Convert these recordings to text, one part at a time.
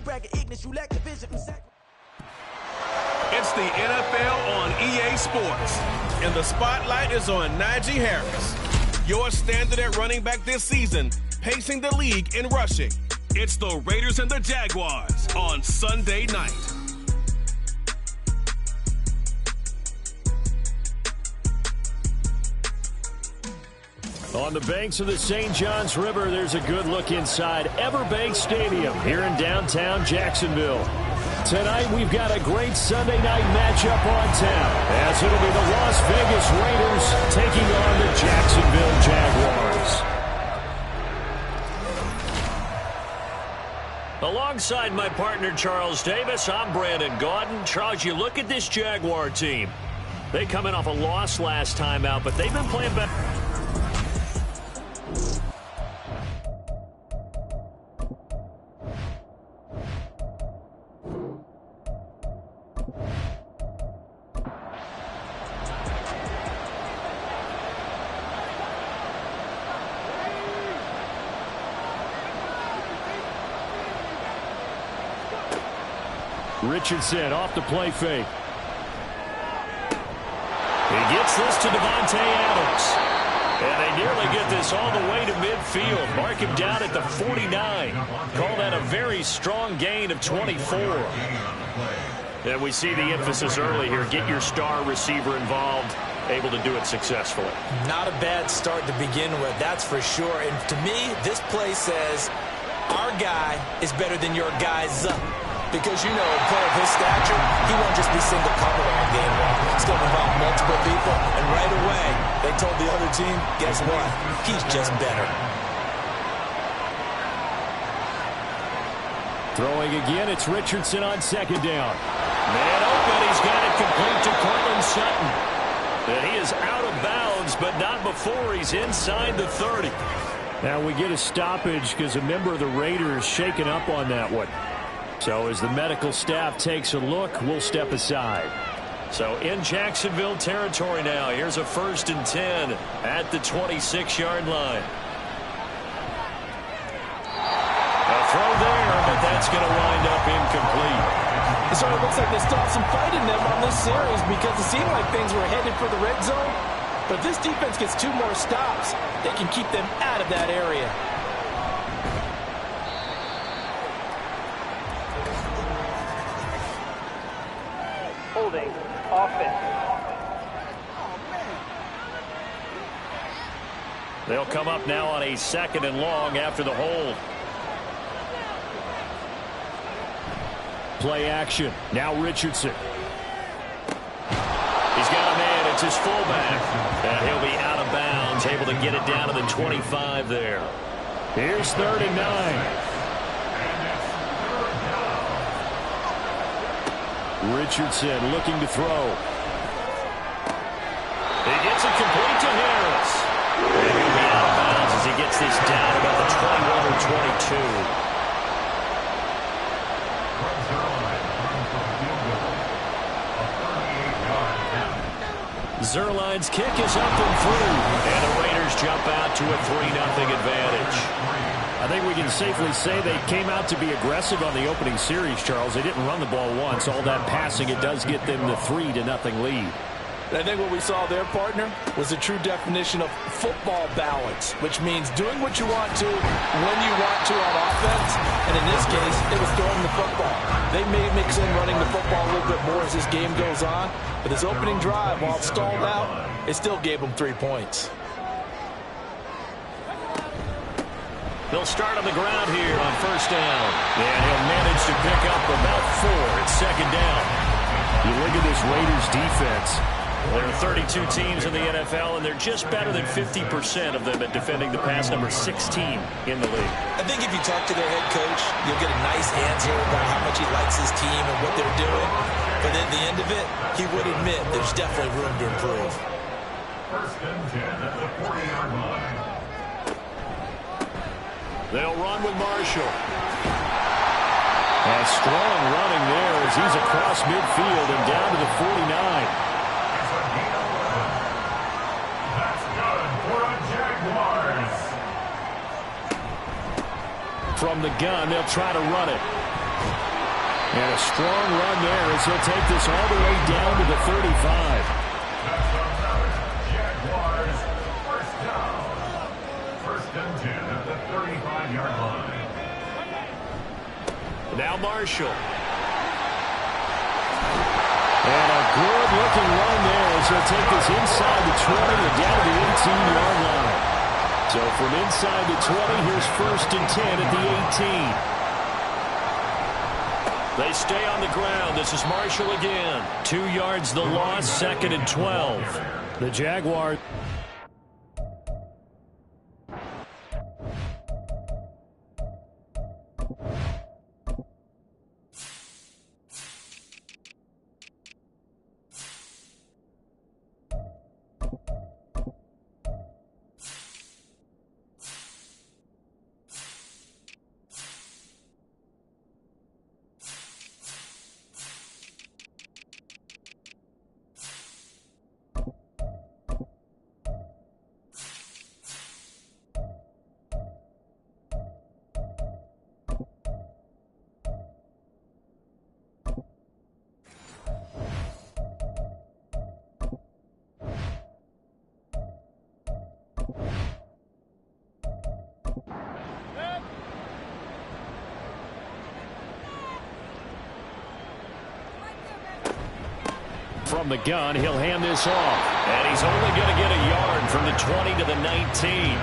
It's the NFL on EA Sports, and the spotlight is on Najee Harris, your standard at running back this season, pacing the league in rushing. It's the Raiders and the Jaguars on Sunday night. On the banks of the St. Johns River, there's a good look inside Everbank Stadium here in downtown Jacksonville. Tonight, we've got a great Sunday night matchup on tap, as it'll be the Las Vegas Raiders taking on the Jacksonville Jaguars. Alongside my partner, Charles Davis, I'm Brandon Gaudin. Charles, you look at this Jaguar team. They come in off a loss last time out, but they've been playing better. Richardson off the play fake. He gets this to Devontae Adams. And they nearly get this all the way to midfield. Mark him down at the 49. Call that a very strong gain of 24. And we see the emphasis early here. Get your star receiver involved. Able to do it successfully. Not a bad start to begin with, that's for sure. And to me, this play says our guy is better than your guy's up. Because, you know, a player of his stature, he won't just be single covered all game long. It's going to involve multiple people. And right away, they told the other team, guess what? He's just better. Throwing again, it's Richardson on second down. Man open, he's got it complete to Cortland Sutton. And he is out of bounds, but not before he's inside the 30. Now we get a stoppage because a member of the Raiders shaken up on that one. So as the medical staff takes a look, we'll step aside. So in Jacksonville territory now. Here's a 1st and 10 at the 26-yard line. A throw there, but that's going to wind up incomplete. So it looks like they still have some fight in them on this series because it seemed like things were headed for the red zone. But if this defense gets 2 more stops, they can keep them out of that area. Holding offense. They'll come up now on a 2nd and long after the hold. Play action. Now Richardson. He's got a man. It's his fullback. And he'll be out of bounds. Able to get it down to the 25 there. Here's 3rd and 9. Richardson looking to throw. He gets it complete to Harris. And he'll be out of bounds as he gets this down about the 21 or 22. Zuerlein's kick is up and through. And the Raiders jump out to a 3-0 advantage. I think we can safely say they came out to be aggressive on the opening series, Charles. They didn't run the ball once. All that passing, it does get them the 3-0 lead. And I think what we saw there, partner, was a true definition of football balance, which means doing what you want to, when you want to on offense. And in this case, it was throwing the football. They may mix in running the football a little bit more as this game goes on. But this opening drive, while it stalled out, it still gave them 3 points. They'll start on the ground here on 1st down. And he'll manage to pick up about 4 at 2nd down. You look at this Raiders defense. There are 32 teams in the NFL, and they're just better than 50% of them at defending the pass, number 16 in the league. I think if you talk to their head coach, you'll get a nice answer about how much he likes his team and what they're doing. But at the end of it, he would admit there's definitely room to improve. 1st and 10 at the 40-yard line. They'll run with Marshall. A strong running there as he's across midfield and down to the 49. That's good for a Jaguars. From the gun, they'll try to run it. And a strong run there as he'll take this all the way down to the 35. Jaguars, first down. First and 10 at the 35-yard line. Now Marshall. And a good-looking run there as he'll take this inside the 20 and down to the 18-yard line. So from inside the 20, here's first and 10 at the 18. They stay on the ground. This is Marshall again. 2 yards the loss, second and 12. The Jaguars. From the gun, he'll hand this off. And he's only going to get a yard from the 20 to the 19.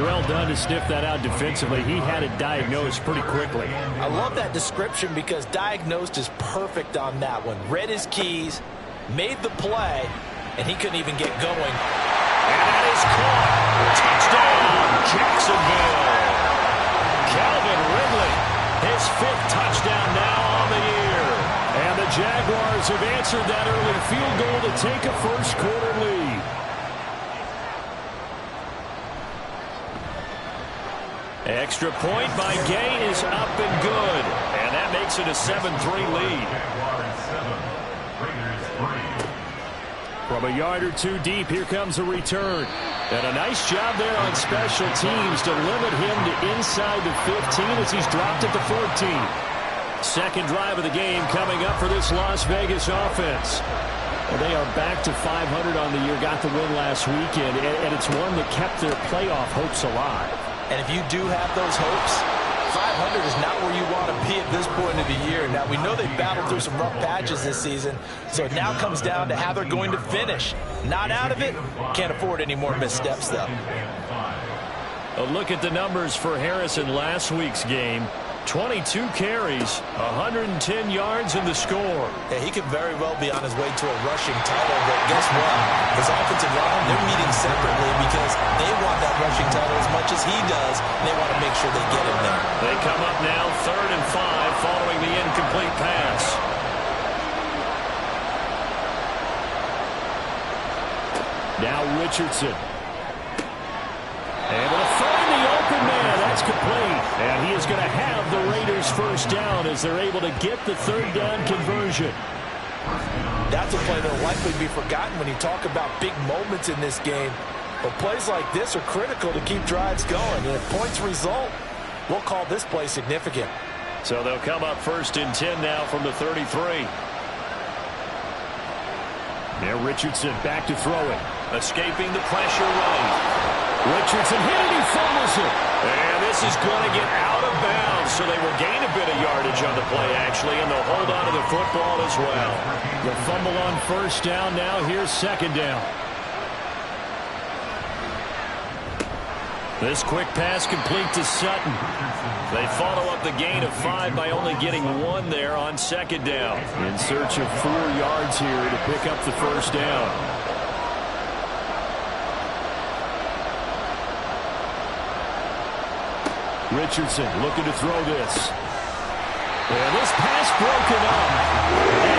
Well done to sniff that out defensively. He had it diagnosed pretty quickly. I love that description because diagnosed is perfect on that one. Read his keys, made the play, and he couldn't even get going. And that is caught. Touchdown, Jacksonville. Calvin Ridley, his 5th touchdown now on the year. And the Jaguars have answered that early field goal to take a first-quarter lead. Extra point by Gain is up and good. And that makes it a 7-3 lead. From a yard or two deep, here comes a return. And a nice job there on special teams to limit him to inside the 15 as he's dropped at the 14. Second drive of the game coming up for this Las Vegas offense. And they are back to 500 on the year, got the win last weekend, and it's one that kept their playoff hopes alive. And if you do have those hopes, 500 is not where you want to be at this point of the year. Now, we know they've battled through some rough patches this season, so it now comes down to how they're going to finish. Not out of it, can't afford any more missteps, though. A look at the numbers for Harris in last week's game. 22 carries, 110 yards in the score. Yeah, he could very well be on his way to a rushing title, but guess what? His offensive line, they're meeting separately because they want that rushing title as much as he does. They want to make sure they get him there. They come up now 3rd and 5 following the incomplete pass. Now Richardson. Able to find the open man. That's complete. And he is going to have the Raiders first down as they're able to get the 3rd down conversion. That's a play that will likely be forgotten when you talk about big moments in this game. But plays like this are critical to keep drives going. And if points result, we'll call this play significant. So they'll come up 1st and 10 now from the 33. Now Richardson back to throw it. Escaping the pressure right. Richardson hit it, he fumbles it. And this is going to get out of bounds, so they will gain a bit of yardage on the play, actually, and they'll hold on to the football as well. The fumble on 1st down, now here's 2nd down. This quick pass complete to Sutton. They follow up the gain of 5 by only getting 1 there on 2nd down. In search of 4 yards here to pick up the 1st down. Richardson looking to throw this. And this pass broken up.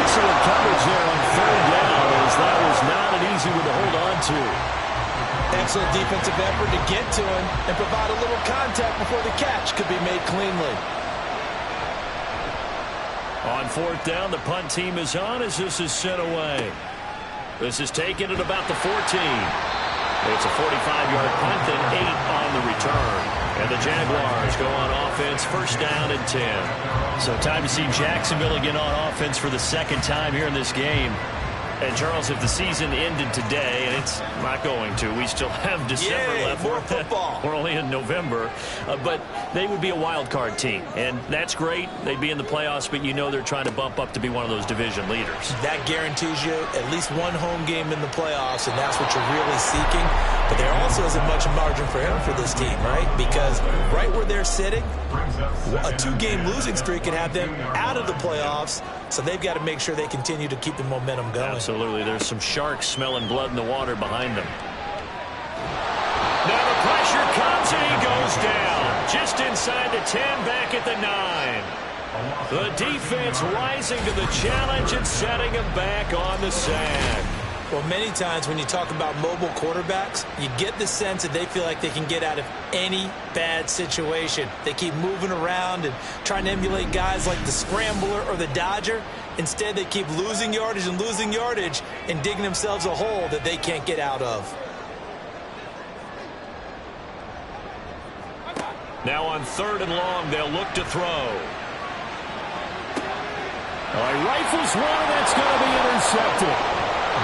Excellent coverage there on 3rd down as that was not an easy one to hold on to. Excellent defensive effort to get to him and provide a little contact before the catch could be made cleanly. On 4th down, the punt team is on as this is sent away. This is taken at about the 14. It's a 45-yard punt and 8 on the return. And the Jaguars go on offense, first down and 10. So time to see Jacksonville again on offense for the second time here in this game. And, Charles, if the season ended today, and it's not going to, we still have December left. More football. We're only in November. But they would be a wild card team. And that's great. They'd be in the playoffs, but you know they're trying to bump up to be one of those division leaders. That guarantees you at least one home game in the playoffs, and that's what you're really seeking. But there also isn't much margin for error for this team, right? Because right where they're sitting, a 2-game losing streak could have them out of the playoffs. So they've got to make sure they continue to keep the momentum going. Absolutely. There's some sharks smelling blood in the water behind them. Now the pressure comes and he goes down. Just inside the 10, back at the 9. The defense rising to the challenge and setting him back on the sand. Well, many times when you talk about mobile quarterbacks, you get the sense that they feel like they can get out of any bad situation. They keep moving around and trying to emulate guys like the Scrambler or the Dodger. Instead, they keep losing yardage and digging themselves a hole that they can't get out of. Now on 3rd and long, they'll look to throw. He rifles one, and that's going to be intercepted.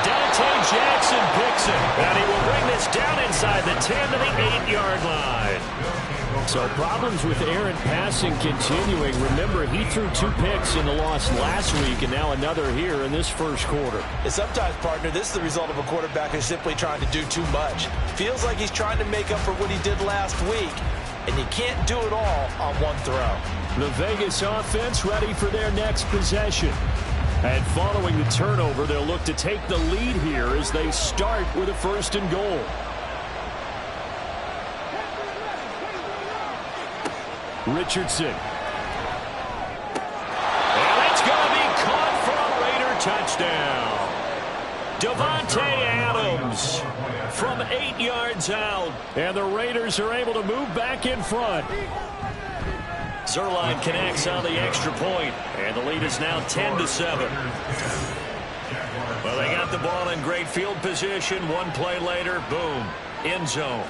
Dante Jackson picks it, and he will bring this down inside the 10 to the 8-yard line. So problems with errant passing continuing. Remember, he threw 2 picks in the loss last week, and now another here in this first quarter. And sometimes, partner, this is the result of a quarterback who's simply trying to do too much. Feels like he's trying to make up for what he did last week, and you can't do it all on one throw. The Vegas offense ready for their next possession. And following the turnover, they'll look to take the lead here as they start with a 1st and goal. Richardson. And it's going to be caught for a Raider touchdown. Devontae Adams from 8 yards out. And the Raiders are able to move back in front. Zuerlein connects on the extra point, and the lead is now 10-7. Well, they got the ball in great field position. One play later, boom, end zone.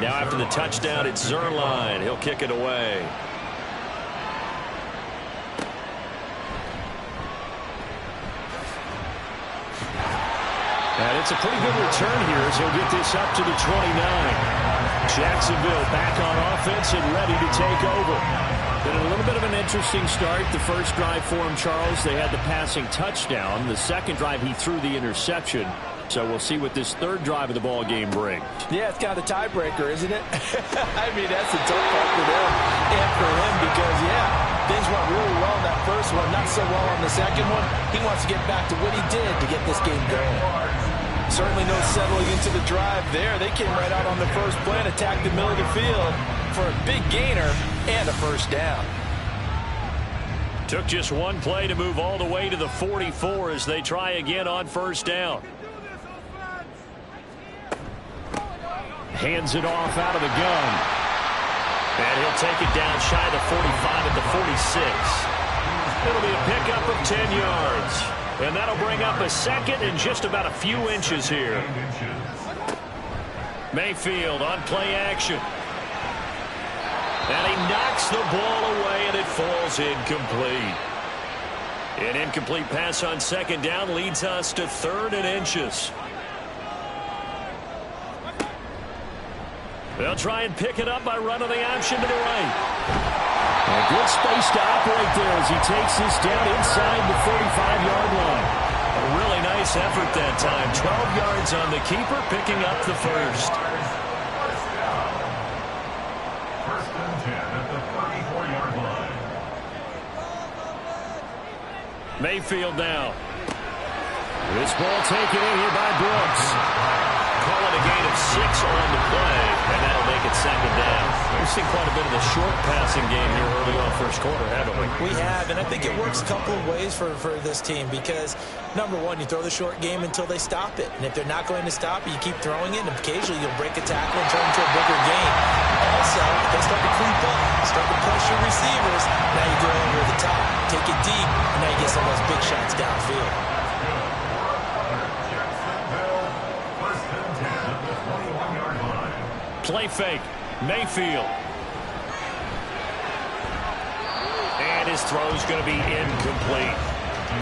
Now after the touchdown, it's Zuerlein. He'll kick it away. And it's a pretty good return here as he'll get this up to the 29. Jacksonville back on offense and ready to take over. Been a little bit of an interesting start. The first drive for him, Charles, they had the passing touchdown. The second drive, he threw the interception. So we'll see what this 3rd drive of the ball game brings. Yeah, it's kind of the tiebreaker, isn't it? I mean, that's a tough part for them and for him because, yeah, things went really well in that first one, not so well on the second one. He wants to get back to what he did to get this game going. Certainly no settling into the drive there. They came right out on the first play and attacked the middle of the field for a big gainer and a first down. Took just one play to move all the way to the 44 as they try again on first down. Hands it off out of the gun. And he'll take it down shy of the 45 at the 46. It'll be a pickup of 10 yards. And that'll bring up a second and just about a few inches here. Mayfield on play action. And he knocks the ball away, and it falls incomplete. An incomplete pass on 2nd down leads us to 3rd and inches. They'll try and pick it up by running the option to the right. A good space to operate there as he takes this down inside the 45-yard line. A really nice effort that time. 12 yards on the keeper, picking up the first. First and 10 at the 34-yard line. Mayfield now. This ball taken in here by Brooks. Calling a gain of 6 on the play, and that'll make it 2nd down. We've seen quite a bit of a short passing game here early on first quarter, haven't we? We have, and I think it works a couple of ways for this team because, number one, you throw the short game until they stop it. And if they're not going to stop it, you keep throwing it, and occasionally you'll break a tackle and turn into a bigger gain. Also, if they start to creep up, start to pressure receivers, now you go over the top, take it deep, and now you get some of those big shots downfield. Play fake. Mayfield. And his throw's going to be incomplete.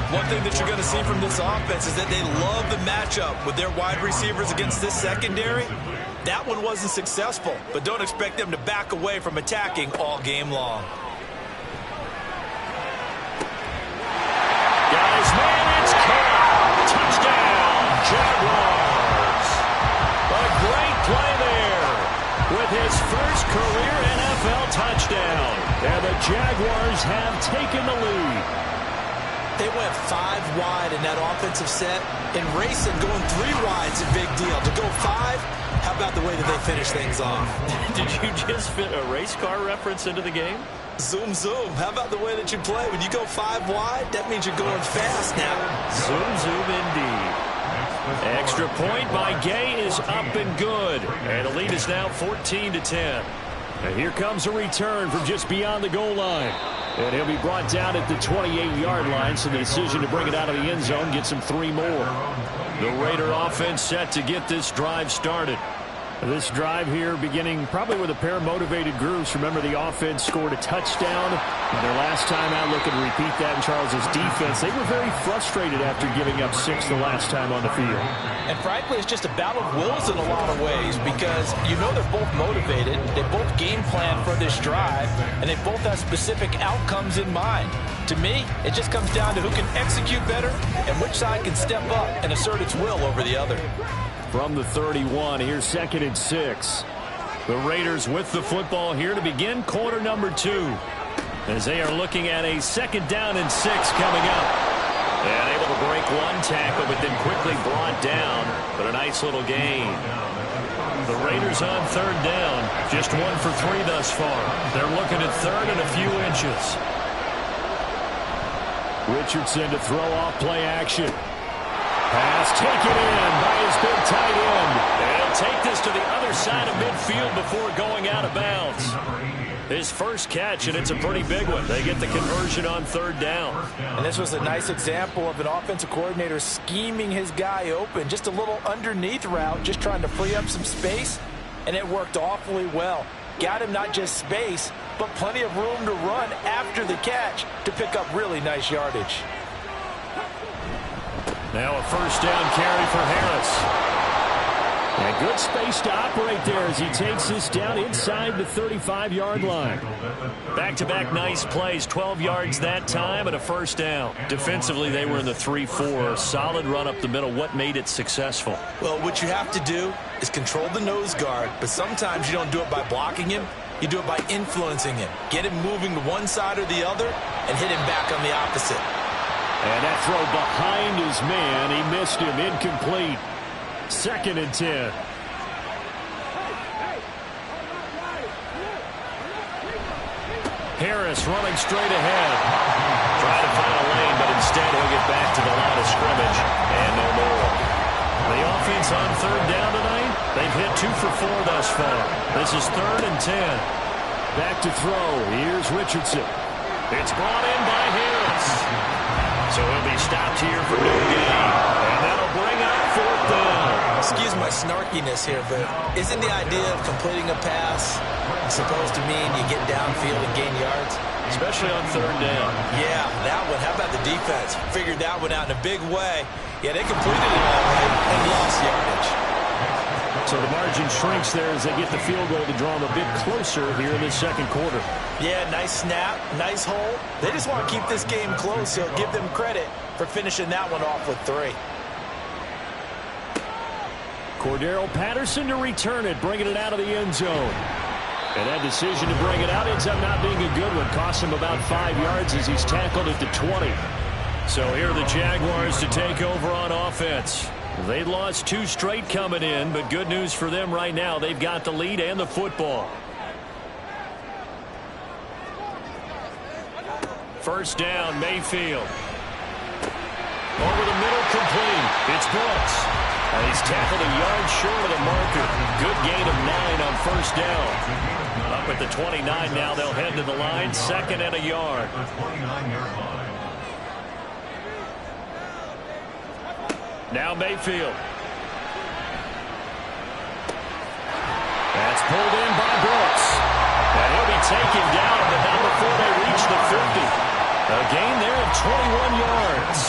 One thing that you're going to see from this offense is that they love the matchup with their wide receivers against this secondary. That one wasn't successful, but don't expect them to back away from attacking all game long. Guys, man, it's caught. Touchdown, Jaguars. A great play there with his first career NFL touchdown. And the Jaguars have taken the lead. They went 5 wide in that offensive set. In racing, going 3 wide's a big deal. To go 5, how about the way that they finish things off? Did you just fit a race car reference into the game? Zoom, zoom. How about the way that you play? When you go 5 wide, that means you're going fast now. Zoom, zoom indeed. Extra point by Gay is up and good. And the lead is now 14-10. And here comes a return from just beyond the goal line. And he'll be brought down at the 28-yard line, so the decision to bring it out of the end zone gets him 3 more. The Raider offense set to get this drive started. This drive here beginning probably with a pair of motivated groups. Remember, the offense scored a touchdown. And their last time out, looking to repeat that in Charles's defense. They were very frustrated after giving up 6 the last time on the field. And frankly, it's just a battle of wills in a lot of ways because you know they're both motivated. They both game plan for this drive, and they both have specific outcomes in mind. To me, it just comes down to who can execute better and which side can step up and assert its will over the other. From the 31, here's 2nd and 6. The Raiders with the football here to begin quarter number 2. As they are looking at a 2nd down and 6 coming up. And able to break 1 tackle, but then quickly brought down. But a nice little gain. The Raiders on 3rd down. Just 1 for 3 thus far. They're looking at 3rd and a few inches. Richardson to throw off play action. Pass taken in by his big tight end. And he'll take this to the other side of midfield before going out of bounds. His first catch, and it's a pretty big one. They get the conversion on 3rd down. And this was a nice example of an offensive coordinator scheming his guy open. Just a little underneath route, just trying to free up some space, and it worked awfully well. Got him not just space, but plenty of room to run after the catch to pick up really nice yardage. Now a 1st down carry for Harris. And good space to operate there as he takes this down inside the 35-yard line. Back-to-back nice plays, 12 yards that time and a 1st down. Defensively, they were in the 3-4. Solid run up the middle. What made it successful? Well, what you have to do is control the nose guard, but sometimes you don't do it by blocking him. You do it by influencing him. Get him moving to one side or the other and hit him back on the opposite. And that throw behind his man. He missed him. Incomplete. 2nd and 10. Harris running straight ahead. Trying to find a lane, but instead he'll get back to the line of scrimmage. And no more. The offense on 3rd down tonight, they've hit 2 for 4 thus far. This is 3rd and 10. Back to throw. Here's Richardson. It's brought in by Harris. So he'll be stopped here for no gain. And that'll bring up 4th down. Excuse my snarkiness here, but isn't the idea of completing a pass supposed to mean you get downfield and gain yards? Especially on 3rd down. Yeah, that one. How about the defense? Figured that one out in a big way. Yeah, they completed it all right and lost yardage. So the margin shrinks there as they get the field goal to draw them a bit closer here in the 2nd quarter. Yeah, nice snap, nice hole. They just want to keep this game close, so give them credit for finishing that one off with 3. Cordero Patterson to return it, bringing it out of the end zone. And that decision to bring it out ends up not being a good one. Cost him about 5 yards as he's tackled at the 20. So here are the Jaguars to take over on offense. They lost 2 straight coming in, but good news for them right now. They've got the lead and the football. 1st down, Mayfield. Over the middle, complete. It's Brooks. And he's tackled a yard short of the marker. Good gain of 9 on 1st down. Up at the 29 now, they'll head to the line. 2nd and a yard. Now Mayfield. That's pulled in by Brooks. And he'll be taken down, but not before they reach the 50. A gain there of 21 yards.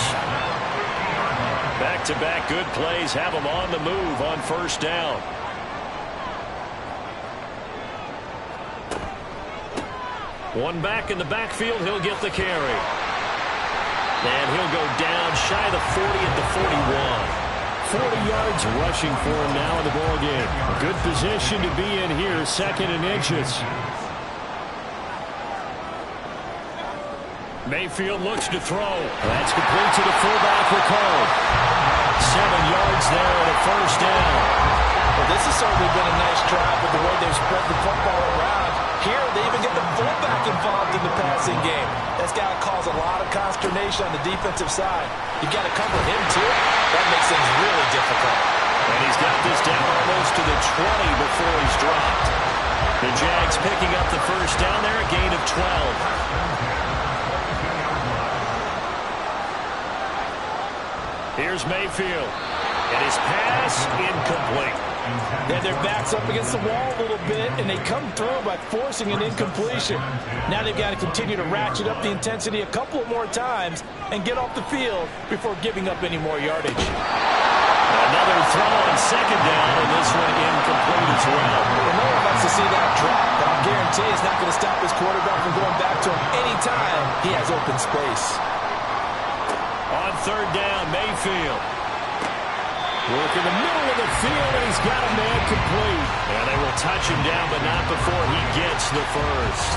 Back-to-back good plays have them on the move on first down. One back in the backfield, he'll get the carry. And he'll go down shy of the 40 at the 41. 40 yards rushing for him now in the ball game. Good position to be in here, 2nd and inches. Mayfield looks to throw. That's complete to the fullback, Ricard. 7 yards there and a first down. Well, this has certainly been a nice drive with the way they've spread the football around. Here, they even get the fullback involved in the passing game. That's got to cause a lot of consternation on the defensive side. You've got to cover him, too. That makes things really difficult. And he's got this down almost to the 20 before he's dropped. The Jags picking up the first down there, a gain of 12. Here's Mayfield. And his pass incomplete. Yeah, their back's up against the wall a little bit, and they come through by forcing an incompletion. Now they've got to continue to ratchet up the intensity a couple more times and get off the field before giving up any more yardage. Another throw on second down, and this one incomplete as well. Well, no one wants to see that drop, but I guarantee it's not going to stop his quarterback from going back to him anytime he has open space. On third down, Mayfield. Work in the middle of the field, and he's got a man complete. And they will touch him down, but not before he gets the first.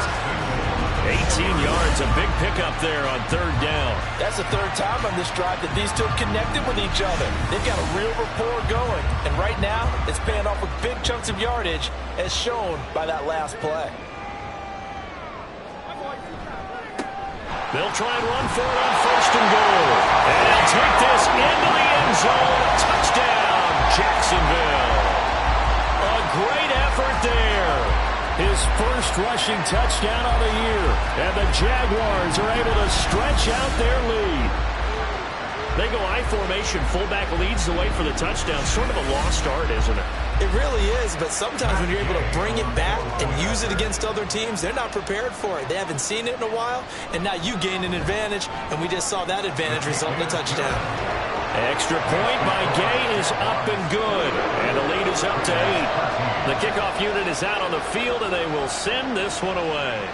18 yards, a big pickup there on third down. That's the third time on this drive that these two have connected with each other. They've got a real rapport going, and right now it's paying off with big chunks of yardage, as shown by that last play. They'll try and run for it on first and goal. And they'll take this into the end zone. Touchdown, Jacksonville. A great effort there. His first rushing touchdown of the year. And the Jaguars are able to stretch out their lead. They go I formation. Fullback leads the way for the touchdown. Sort of a lost art, isn't it? It really is, but sometimes when you're able to bring it back and use it against other teams, they're not prepared for it. They haven't seen it in a while, and now you gain an advantage, and we just saw that advantage result in a touchdown. Extra point by Gay is up and good, and the lead is up to 8. The kickoff unit is out on the field, and they will send this one away.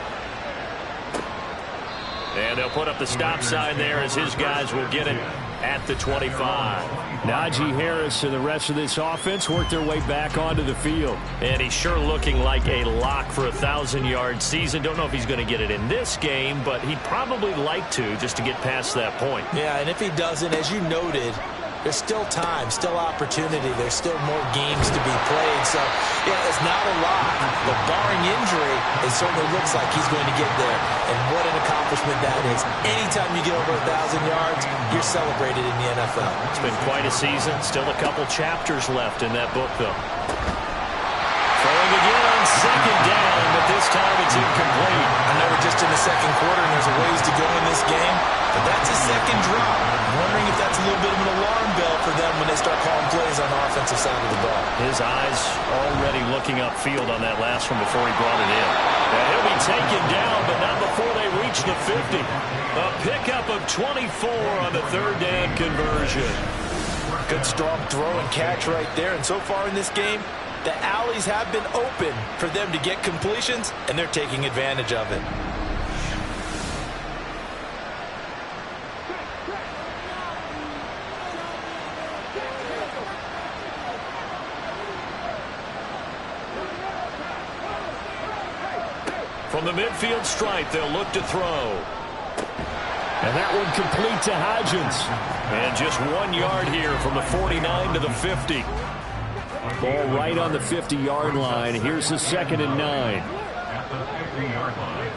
And they'll put up the stop sign there as his guys will get it at the 25. Najee Harris and the rest of this offense work their way back onto the field. And he's sure looking like a lock for a 1,000-yard season. Don't know if he's going to get it in this game, but he'd probably like to just to get past that point. Yeah, and if he doesn't, as you noted, there's still time, still opportunity. There's still more games to be played. So, yeah, it's not a lot. But barring injury, it certainly looks like he's going to get there. And what an accomplishment that is. Anytime you get over 1,000 yards, you're celebrated in the NFL. It's been quite a season. Still a couple chapters left in that book, though. Throwing again on second down, but this time it's incomplete. I know we're just in the second quarter and there's a ways to go in this game, but that's a second drop. I'm wondering if that's a little bit of an alarm bell for them when they start calling plays on the offensive side of the ball. His eyes already looking upfield on that last one before he brought it in. And he'll be taken down, but not before they reach the 50. A pickup of 24 on the third down conversion. Good strong throw and catch right there, and so far in this game, the alleys have been open for them to get completions, and they're taking advantage of it. From the midfield stripe, they'll look to throw. And that one complete to Hodgins. And just 1 yard here from the 49 to the 50. Ball right on the 50-yard line. Here's the 2nd and 9. At the 50-yard line.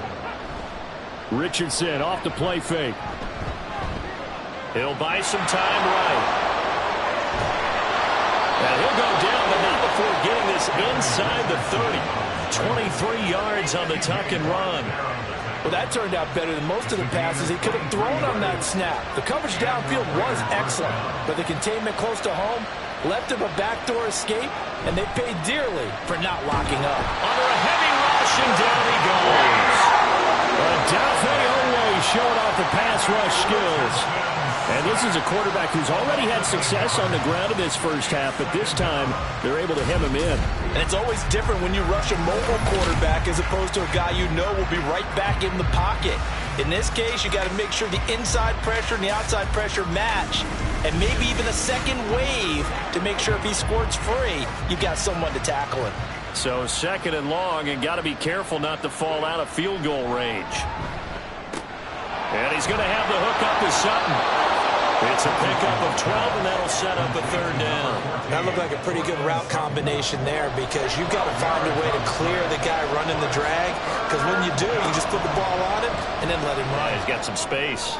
Richardson off the play fake. He'll buy some time right. And he'll go down, but not before getting this inside the 30. 23 yards on the tuck and run. Well, that turned out better than most of the passes he could have thrown on that snap. The coverage downfield was excellent, but the containment close to home, left him a backdoor escape, and they paid dearly for not locking up. Under a heavy rush, and down he goes. Odafe Oweh showing off the pass rush skills. And this is a quarterback who's already had success on the ground in this first half, but this time they're able to hem him in. And it's always different when you rush a mobile quarterback as opposed to a guy you know will be right back in the pocket. In this case, you got to make sure the inside pressure and the outside pressure match, and maybe even a second wave to make sure if he squirts free, you've got someone to tackle him. So second and long, and got to be careful not to fall out of field goal range. And he's going to have the hook up to Sutton. It's a pickup of 12, and that'll set up a third down. That looked like a pretty good route combination there, because you've got to find a way to clear the guy running the drag, because when you do, you just put the ball on him and then let him run. He's got some space.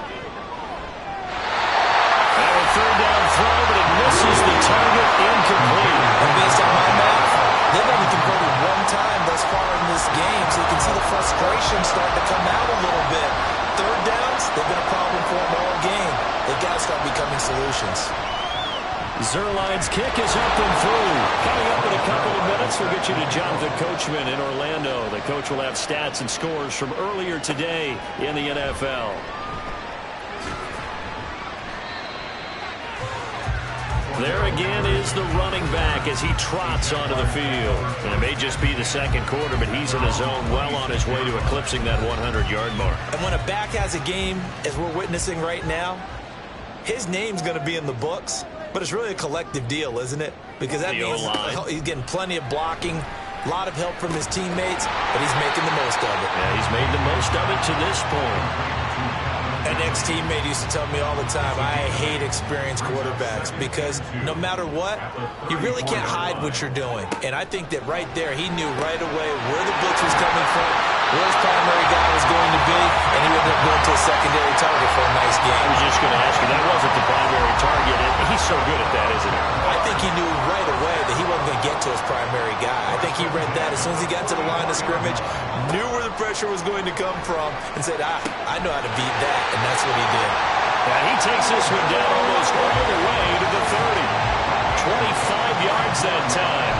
And a third down throw, but it misses the target, incomplete. And based on my math, they've only converted one time thus far in this game, so you can see the frustration starting to come out a little bit. Third downs, they've been a problem for them all game. They've got to start becoming solutions. Zuerlein's kick is up and through. Coming up in a couple of minutes, we'll get you to Jonathan Coachman in Orlando. The coach will have stats and scores from earlier today in the NFL. There again is the running back as he trots onto the field. And it may just be the second quarter, but he's in his zone well on his way to eclipsing that 100-yard mark. And when a back has a game, as we're witnessing right now, his name's going to be in the books, but it's really a collective deal, isn't it? Because that means he's getting plenty of blocking, a lot of help from his teammates, but he's making the most of it. Yeah, he's made the most of it to this point. An ex-teammate used to tell me all the time, I hate experienced quarterbacks because no matter what, you really can't hide what you're doing. And I think that right there, he knew right away where the blitz was coming from, where his primary guy was going to be, and he ended up going to a secondary target for a nice game. I was just going to ask you, that wasn't the primary target. He's so good at that, isn't he? I think he knew right away that he wasn't going to get to his primary guy. I think he read that as soon as he got to the line of scrimmage, knew where the pressure was going to come from, and said, I know how to beat that, and that's what he did. And he takes this one down almost all the way to the 30. 25 yards that time.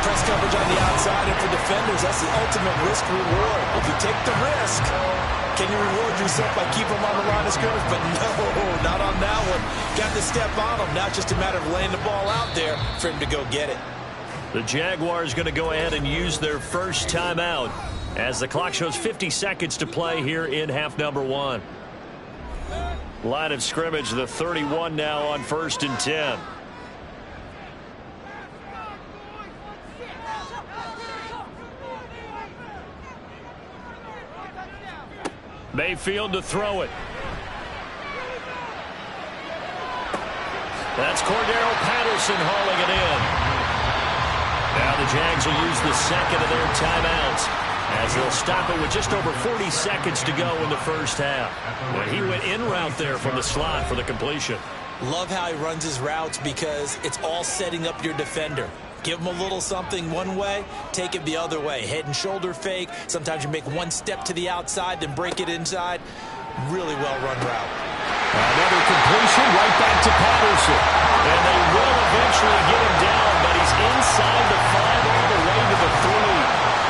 Press coverage on the outside, and for defenders, that's the ultimate risk reward. If you take the risk, can you reward yourself by keeping them on the line of scrimmage? But no, not on that one. Got to step on them. Now it's just a matter of laying the ball out there for him to go get it. The Jaguars going to go ahead and use their first timeout as the clock shows 50 seconds to play here in half number one. Line of scrimmage, the 31 now on 1st and 10. Mayfield to throw it. That's Cordero Patterson hauling it in. Now the Jags will use the second of their timeouts as they'll stop it with just over 40 seconds to go in the first half. And he went in route there from the slot for the completion. Love how he runs his routes because it's all setting up your defender. Give him a little something one way, take it the other way. Head and shoulder fake. Sometimes you make one step to the outside, then break it inside. Really well-run route. Another completion right back to Patterson. And they will eventually get him down, but he's inside the 5 all the way to the 3.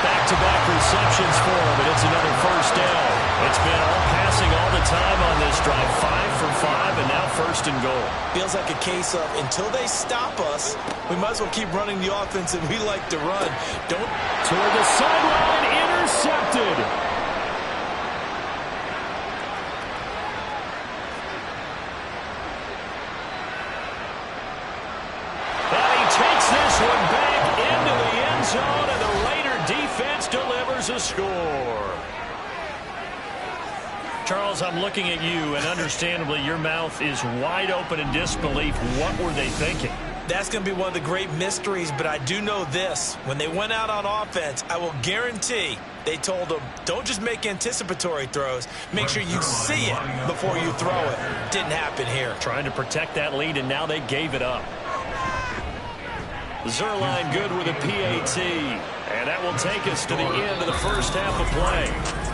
Back-to-back receptions for him, and it's another first down. It's been all passing all the time on this drive. 5 for 5, and now 1st and goal. Feels like a case of until they stop us, we might as well keep running the offense that we like to run. Don't toward the sideline, intercepted. And he takes this one back into the end zone, and the Raider defense delivers a score. Charles, I'm looking at you, and understandably, your mouth is wide open in disbelief. What were they thinking? That's going to be one of the great mysteries, but I do know this. When they went out on offense, I will guarantee they told them, don't just make anticipatory throws. Make sure you see it before you throw it. Didn't happen here. Trying to protect that lead, and now they gave it up. Zuerlein good with a PAT. And that will take us to the end of the first half of play.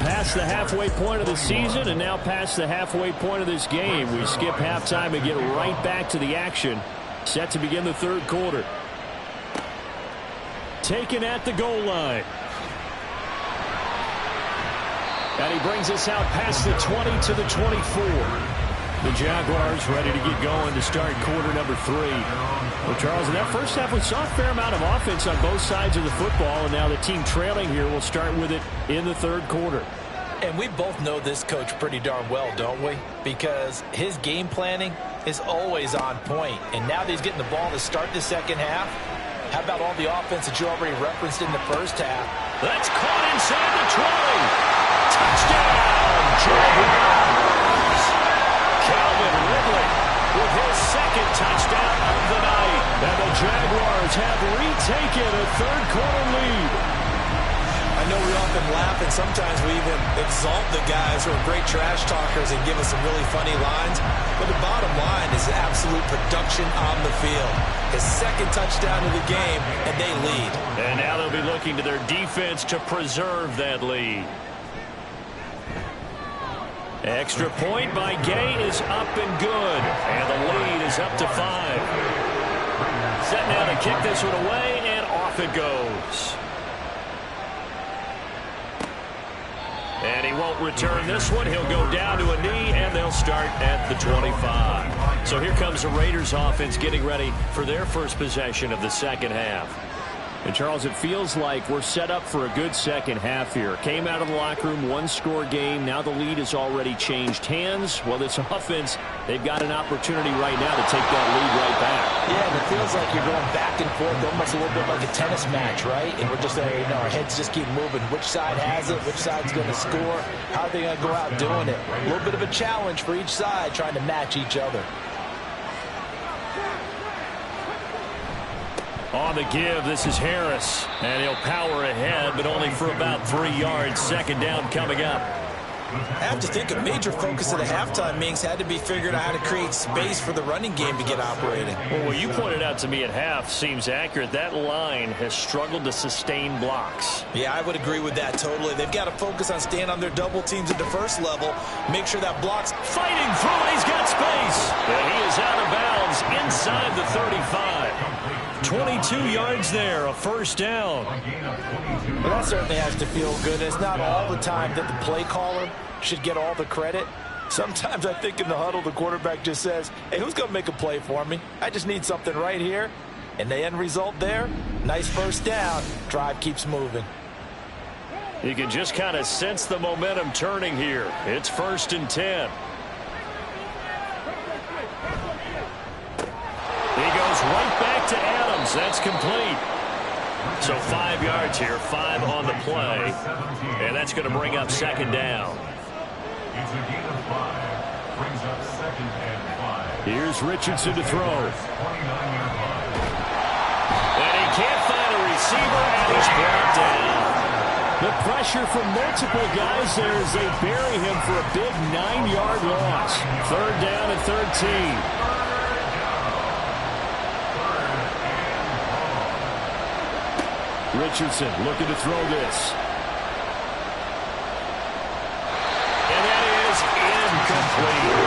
Past the halfway point of the season and now past the halfway point of this game. We skip halftime and get right back to the action. Set to begin the third quarter. Taken at the goal line. And he brings us out past the 20 to the 24. The Jaguars ready to get going to start quarter number 3. Well, Charles, in that first half, we saw a fair amount of offense on both sides of the football, and now the team trailing here will start with it in the third quarter. And we both know this coach pretty darn well, don't we? Because his game planning is always on point. And now that he's getting the ball to start the second half, how about all the offense that you already referenced in the first half? That's caught inside the 20. Touchdown, Jaguars. Calvin Ridley with his second touchdown of the night. And the Jaguars have retaken a third quarter lead. I know we often laugh, and sometimes we even exalt the guys who are great trash talkers and give us some really funny lines. But the bottom line is absolute production on the field. His second touchdown of the game, and they lead. And now they'll be looking to their defense to preserve that lead. Extra point by Gay is up and good. And the lead is up to 5. Set now to kick this one away, and off it goes. And he won't return this one. He'll go down to a knee, and they'll start at the 25. So here comes the Raiders offense getting ready for their first possession of the second half. And, Charles, it feels like we're set up for a good second half here. Came out of the locker room, one-score game. Now the lead has already changed hands. Well, this offense, they've got an opportunity right now to take that lead right back. Yeah, and it feels like you're going back and forth, almost a little bit like a tennis match, right? And we're just there, our heads just keep moving. Which side has it? Which side's going to score? How are they going to go out doing it? A little bit of a challenge for each side, trying to match each other. On the give, this is Harris. And he'll power ahead, but only for about 3 yards. Second down coming up. I have to think a major focus of the halftime, Minks, had to be figuring out how to create space for the running game to get operating. Well, what you pointed out to me at half seems accurate. That line has struggled to sustain blocks. Yeah, I would agree with that totally. They've got to focus on staying on their double teams at the first level. Make sure that block's fighting through, and he's got space. And he is out of bounds inside the 35. 22 yards there, a first down. Well, that certainly has to feel good. It's not all the time that the play caller should get all the credit. Sometimes I think in the huddle, the quarterback just says, hey, who's going to make a play for me? I just need something right here. And the end result there, nice first down. Drive keeps moving. You can just kind of sense the momentum turning here. It's 1st and 10. He goes right back to Adams. That's complete. So 5 yards here, 5 on the play. And that's going to bring up second down. It's a gain of 5. Brings up 2nd and 5. Here's Richardson to throw. 29-yard line. And he can't find a receiver, and he's brought down. The pressure from multiple guys there as they bury him for a big 9-yard loss. 3rd down and 13. Richardson looking to throw this. And that is incomplete.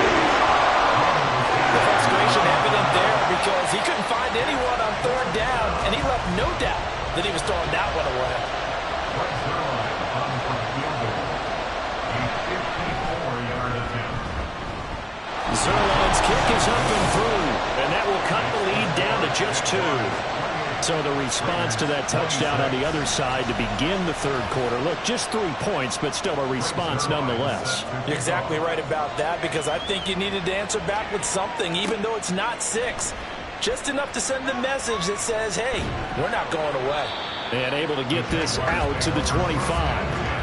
The frustration evident there because he couldn't find anyone on 3rd down, and he left no doubt that he was throwing that one away. Zerline's kick is up and through, and that will cut the lead down to just 2. So the response to that touchdown on the other side to begin the third quarter. Look, just 3 points, but still a response nonetheless. You're exactly right about that because I think you needed to answer back with something, even though it's not 6. Just enough to send a message that says, hey, we're not going away. And able to get this out to the 25.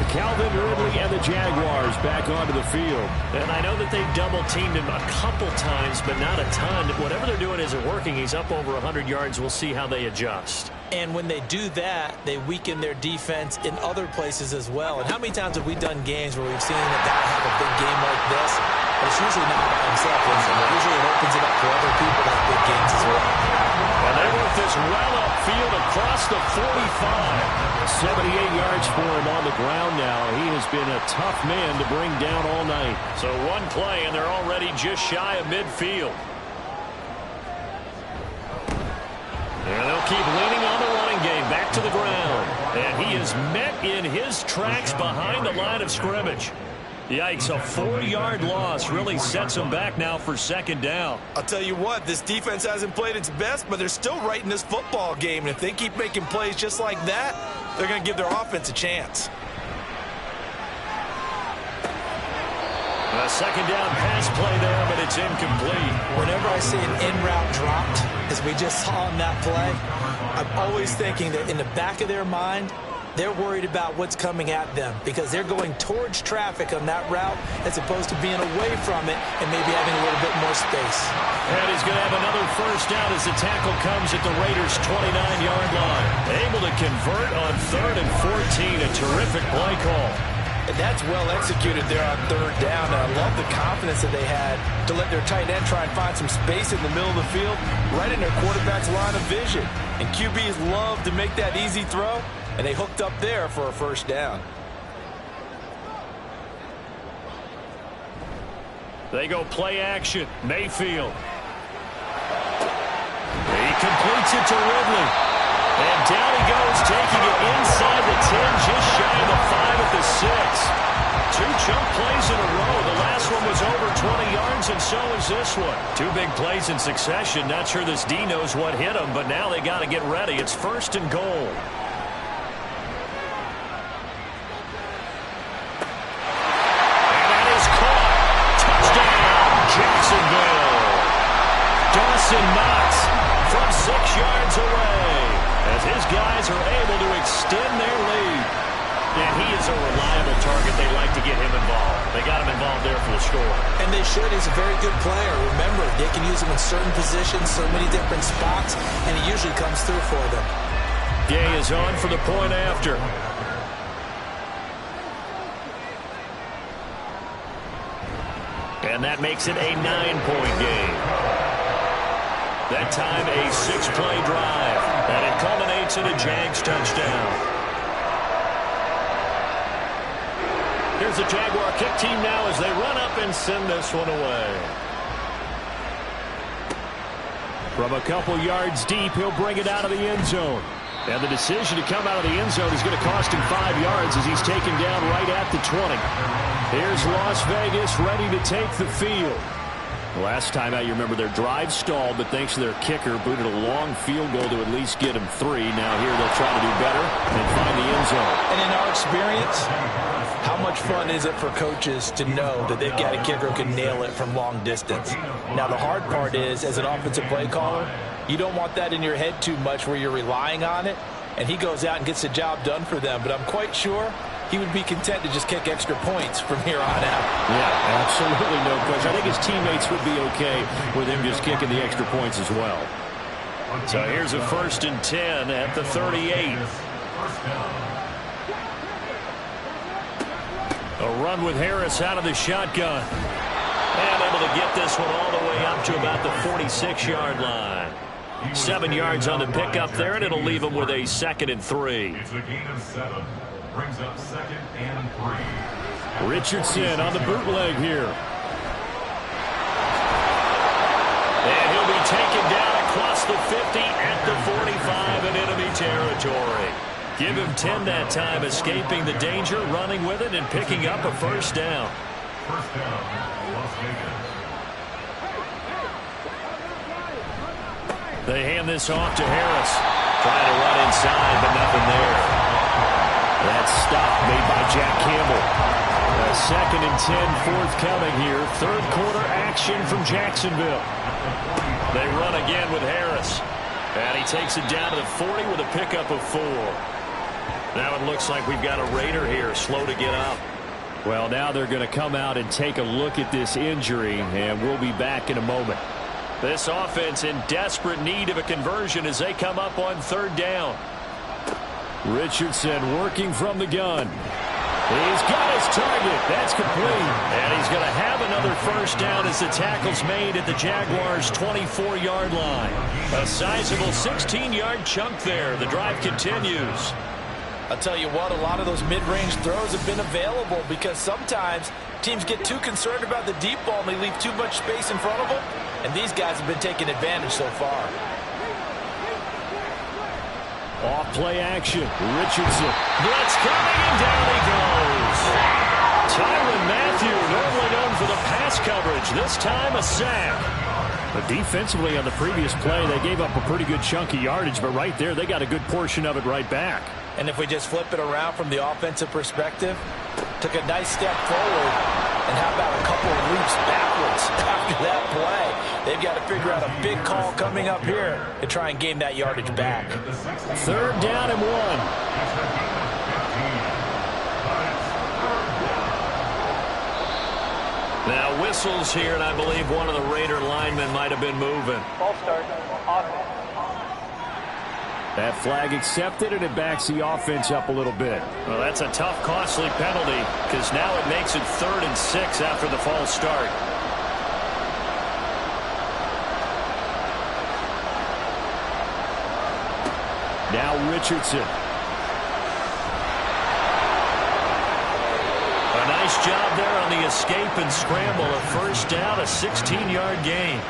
Calvin Ridley and the Jaguars back onto the field. And I know that they've double-teamed him a couple times, but not a ton. Whatever they're doing isn't working. He's up over 100 yards. We'll see how they adjust. And when they do that, they weaken their defense in other places as well. And how many times have we done games where we've seen a guy have a big game like this? But it's usually not by himself. Usually it opens it up for other people to have big games as well. And they work this well upfield across the 45. 78 yards for him on the ground now. He has been a tough man to bring down all night. So one play, and they're already just shy of midfield. keep leaning on the running game. Back to the ground. And he is met in his tracks behind the line of scrimmage. Yikes, a 4-yard loss really sets him back now for second down. I'll tell you what, this defense hasn't played its best, but they're still right in this football game. And if they keep making plays just like that, they're going to give their offense a chance. A second down pass play there, but it's incomplete. Whenever I see an in-route dropped, as we just saw on that play, I'm always thinking that in the back of their mind, they're worried about what's coming at them because they're going towards traffic on that route as opposed to being away from it and maybe having a little bit more space. And he's going to have another first down as the tackle comes at the Raiders' 29-yard line. Able to convert on 3rd and 14. A terrific play call. And that's well executed there on 3rd down. And I love the confidence that they had to let their tight end try and find some space in the middle of the field, right in their quarterback's line of vision. And QBs love to make that easy throw, and they hooked up there for a first down. They go play action. Mayfield. He completes it to Ridley. And down he goes, taking it inside the 10, just shy of the 5 at the 6. 2 chunk plays in a row. The last one was over 20 yards, and so is this one. 2 big plays in succession. Not sure this D knows what hit him, but now they got to get ready. It's 1st and goal. And that is caught. Touchdown, Jacksonville. Dawson Knox from 6 yards away, as his guys are able to extend their lead. And he is a reliable target. They like to get him involved. They got him involved there for the score. And they should. He's a very good player. Remember, they can use him in certain positions, so many different spots, and he usually comes through for them. Gay is on for the point after. And that makes it a 9-point game. That time a 6-play drive. And it culminates in a Jags touchdown. Here's the Jaguar kick team now as they run up and send this one away. From a couple yards deep, he'll bring it out of the end zone. And the decision to come out of the end zone is going to cost him 5 yards as he's taken down right at the 20. Here's Las Vegas ready to take the field. Last time out, you remember their drive stalled, but thanks to their kicker, booted a long field goal to at least get him 3. Now here they'll try to do better and find the end zone. And in our experience, how much fun is it for coaches to know that they've got a kicker who can nail it from long distance? Now, the hard part is, as an offensive play caller, you don't want that in your head too much where you're relying on it, and he goes out and gets the job done for them. But I'm quite sure he would be content to just kick extra points from here on out. Yeah, absolutely no question. I think his teammates would be okay with him just kicking the extra points as well. So here's a 1st and 10 at the 38. A run with Harris out of the shotgun. And able to get this one all the way up to about the 46-yard line. 7 yards on the pickup there, and it'll leave him with a 2nd and 3. It's a gain of 7. Brings up 2nd and 3. Richardson on the bootleg here. And he'll be taken down across the 50 at the 45 in enemy territory. Give him 10 that time, escaping the danger, running with it, and picking up a first down. First down, Las Vegas. They hand this off to Harris. Trying to run inside, but nothing there. That stop made by Jack Campbell. A 2nd and 10 forthcoming here. 3rd quarter action from Jacksonville. They run again with Harris. And he takes it down to the 40 with a pickup of 4. Now it looks like we've got a Raider here, slow to get up. Well, now they're going to come out and take a look at this injury, and we'll be back in a moment. This offense in desperate need of a conversion as they come up on 3rd down. Richardson working from the gun. He's got his target. That's complete. And he's going to have another first down as the tackle's made at the Jaguars' 24-yard line. A sizable 16-yard chunk there. The drive continues. I'll tell you what, a lot of those mid-range throws have been available because sometimes teams get too concerned about the deep ball and they leave too much space in front of them, and these guys have been taking advantage so far. Off play action. Richardson. Blitz coming, and down he goes. Tyrann Mathieu, normally known for the pass coverage. This time a sack. But defensively on the previous play, they gave up a pretty good chunk of yardage. But right there, they got a good portion of it right back. And if we just flip it around from the offensive perspective, took a nice step forward, and how about a couple of leaps backwards after that play? They've got to figure out a big call coming up here to try and gain that yardage back. 3rd down and 1. Now whistles here, and I believe one of the Raider linemen might have been moving. Ball start, offense. That flag accepted, and it backs the offense up a little bit. Well, that's a tough, costly penalty, because now it makes it 3rd and 6 after the false start. Now Richardson. A nice job there on the escape and scramble. A 1st down, a 16-yard gain.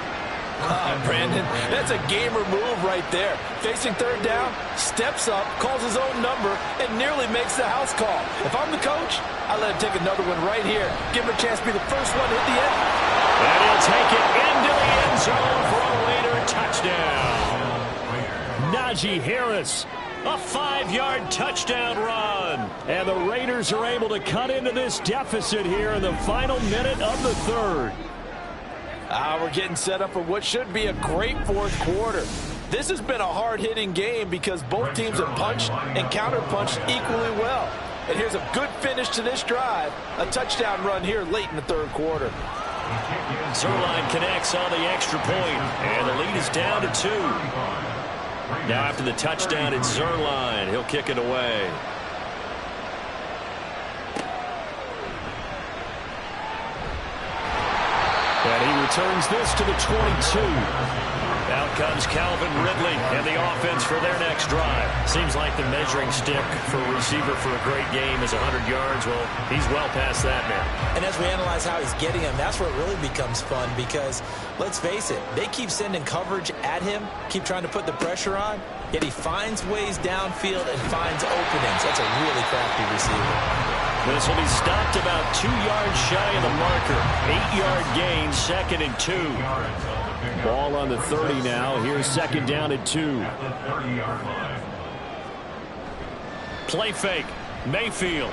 Brandon, that's a gamer move right there. Facing 3rd down, steps up, calls his own number, and nearly makes the house call. If I'm the coach, I let him take another one right here. Give him a chance to be the first one to hit the end. And he'll take it into the end zone for a Raider touchdown. Najee Harris, a 5-yard touchdown run. And the Raiders are able to cut into this deficit here in the final minute of the 3rd. We're getting set up for what should be a great 4th quarter. This has been a hard-hitting game because both teams have punched and counterpunched equally well. And here's a good finish to this drive. A touchdown run here late in the 3rd quarter. Zuerlein connects on the extra point, and the lead is down to 2. Now after the touchdown, it's Zuerlein. He'll kick it away. And he returns this to the 22. Out comes Calvin Ridley and the offense for their next drive. Seems like the measuring stick for a receiver for a great game is 100 yards. Well, he's well past that now. And as we analyze how he's getting them, that's where it really becomes fun because, let's face it, they keep sending coverage at him, keep trying to put the pressure on, yet he finds ways downfield and finds openings. That's a really crafty receiver. This will be stopped about 2 yards shy of the marker. 8-yard gain, 2nd and 2. Ball on the 30 now. Here's 2nd down and 2. Play fake. Mayfield.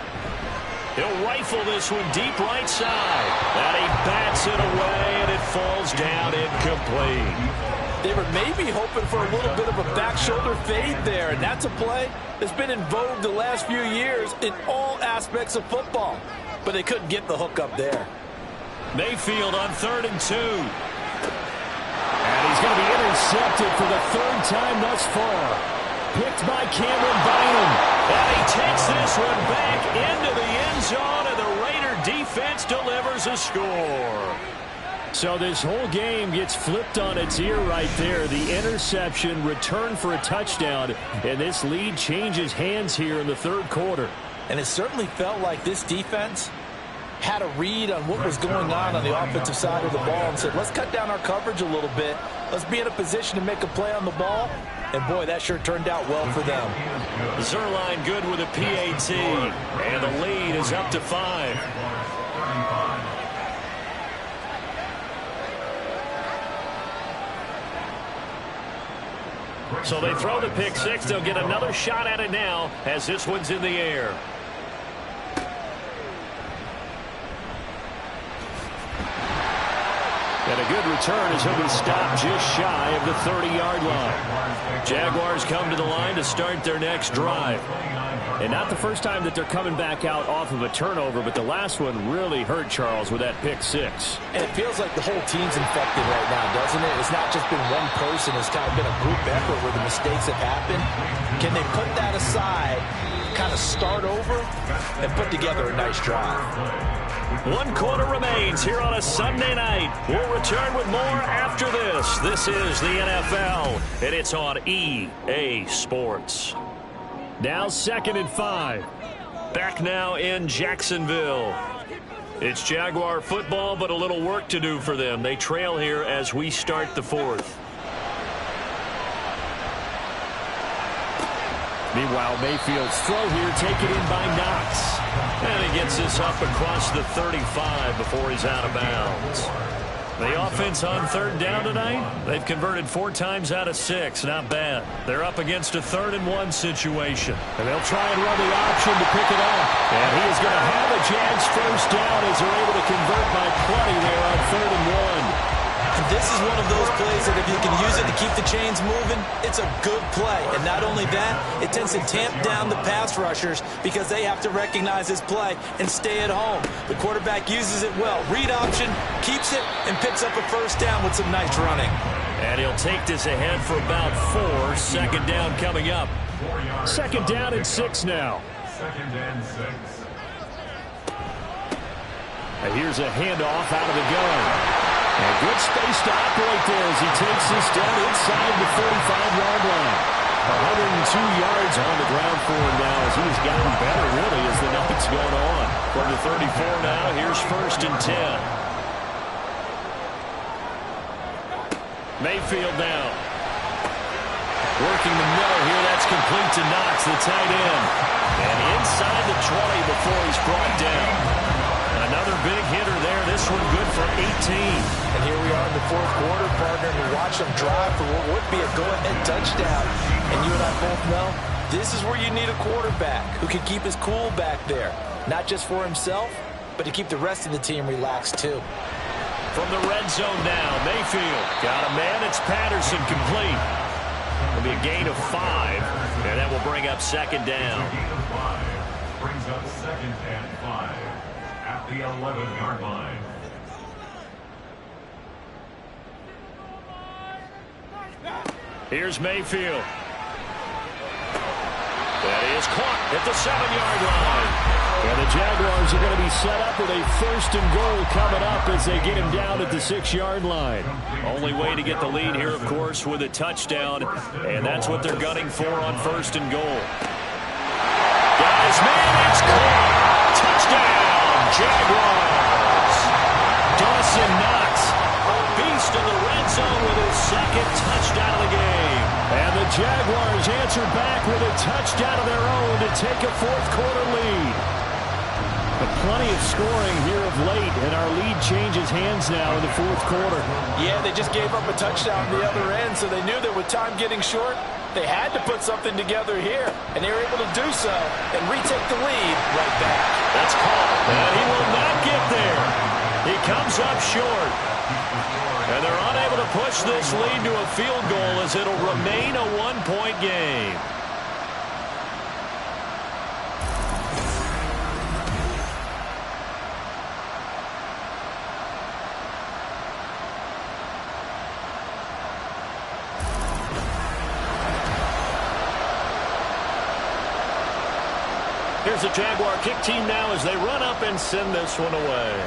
He'll rifle this one deep right side. And he bats it away, and it falls down incomplete. They were maybe hoping for a little bit of a back shoulder fade there, and that's a play that's been in vogue the last few years in all aspects of football. But they couldn't get the hook up there. Mayfield on 3rd and 2. And he's going to be intercepted for the 3rd time thus far. Picked by Cameron Bynum. And he takes this one back into the end zone, and the Raider defense delivers a score. So this whole game gets flipped on its ear right there. The interception, return for a touchdown, and this lead changes hands here in the 3rd quarter. And it certainly felt like this defense had a read on what was going on the offensive side of the ball and said, let's cut down our coverage a little bit. Let's be in a position to make a play on the ball. And, boy, that sure turned out well for them. Zuerlein good with a PAT, and the lead is up to 5. So they throw the pick 6. They'll get another shot at it now as this one's in the air. And a good return as he'll be stopped just shy of the 30-yard line. Jaguars come to the line to start their next drive. And not the first time that they're coming back out off of a turnover, but the last one really hurt Charles with that pick 6. And it feels like the whole team's infected right now, doesn't it? It's not just been one person. It's kind of been a group effort where the mistakes have happened. Can they put that aside, kind of start over, and put together a nice drive? 1 quarter remains here on a Sunday night. We'll return with more after this. This is the NFL, and it's on EA Sports. Now 2nd and 5. Back now in Jacksonville. It's Jaguar football, but a little work to do for them. They trail here as we start the 4th. Meanwhile, Mayfield's throw here taken in by Knox. And he gets this up across the 35 before he's out of bounds. The offense on third down tonight, they've converted 4 times out of 6. Not bad. They're up against a 3rd-and-1 situation. And they'll try and run the option to pick it up. And he is going to have a Jags first down as they're able to convert by plenty there on 3rd and 1. This is one of those plays that if you can use it to keep the chains moving, it's a good play. And not only that, it tends to tamp down the pass rushers because they have to recognize this play and stay at home. The quarterback uses it well. Read option, keeps it, and picks up a first down with some nice running. And he'll take this ahead for about 4. 2nd down coming up. 2nd down and 6 now. 2nd and 6. And here's a handoff out of the gun. And good space to operate there as he takes this down inside the 45-yard line. 102 yards on the ground for him now as he's gotten better, really, as the night's gone on. For the 34 now, here's 1st and 10. Mayfield now. Working the middle here, that's complete to Knox, the tight end. And inside the 20 before he's brought down. Another big hitter there. This one good for 18. And here we are in the 4th quarter, partner, and we watch them drive for what would be a go-ahead touchdown. And you and I both know this is where you need a quarterback who can keep his cool back there. Not just for himself, but to keep the rest of the team relaxed too. From the red zone now, Mayfield. Got a man, it's Patterson, complete. It'll be a gain of 5, and that will bring up 2nd down. Brings up 2nd and 5. At the 11-yard line. Here's Mayfield. That is caught at the 7-yard line. And the Jaguars are going to be set up with a 1st and goal coming up as they get him down at the 6-yard line. Only way to get the lead here, of course, with a touchdown. And that's what they're gunning for on 1st and goal. Guys, man, it's caught. Touchdown. Jaguars. Dawson Knox, a beast in the red zone with his 2nd touchdown of the game. And the Jaguars answer back with a touchdown of their own to take a 4th quarter lead. But plenty of scoring here of late, and our lead changes hands now in the 4th quarter. Yeah, they just gave up a touchdown on the other end, so they knew that with time getting short, they had to put something together here, and they were able to do so and retake the lead right back. That's called, and he will not get there. He comes up short. And they're unable to push this lead to a field goal as it'll remain a 1-point game. Here's the Jaguar kick team now as they run up and send this one away.